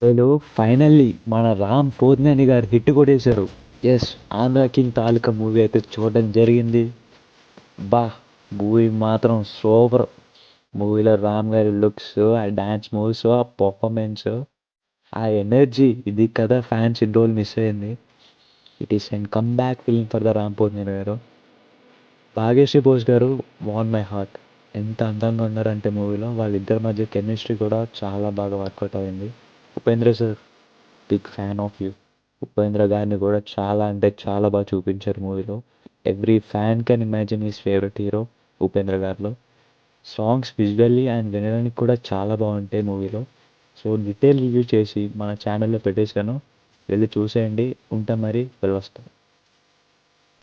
వీళ్ళు ఫైనల్లీ మన రామ్ పోతినేని గారు హిట్ కొట్టేశారు. యెస్! 'ఆంధ్ర కింగ్' తాలూకా మూవీ అయితే చూడడం జరిగింది. అబ్బా! మూవీ మాత్రం సూపర్. మూవీలో రామ్ గారి లుక్స్, ఆ డాన్స్ మూవ్స్, ఆ పర్ఫార్మెన్స్, ఆ ఎనర్జీ ఇది కదా ఫ్యాన్స్ ఇన్ని రోజులు మిస్ అయింది. It is and come back film for the Ram Pothineni garu. Bhagyashri Bose గారు వార్న్ మై హార్ట్. ఎంత అందంగా ఉన్నారంటే మూవీలో వాళ్ళిద్దరి మధ్య కెమిస్ట్రీ కూడా చాలా బాగా వర్కౌట్ అయింది. Upendra sir, big fan of you. Upendra గారిని కూడా చాలా అంటే చాలా బాగా చూపించారు మూవీలో. Every fan can imagine his favourite hero Upendra గారిలో. సాంగ్స్ విజువల్లీ అండ్ వినడానికి కూడా చాలా బాగుంటాయి మూవీలో. సో డీటెయిల్ రివ్యూ చేసి మన ఛానల్లో పెట్టేశాను, వెళ్ళి చూసేయండి. ఉంటా మరి, వెళ్ళొస్తాను.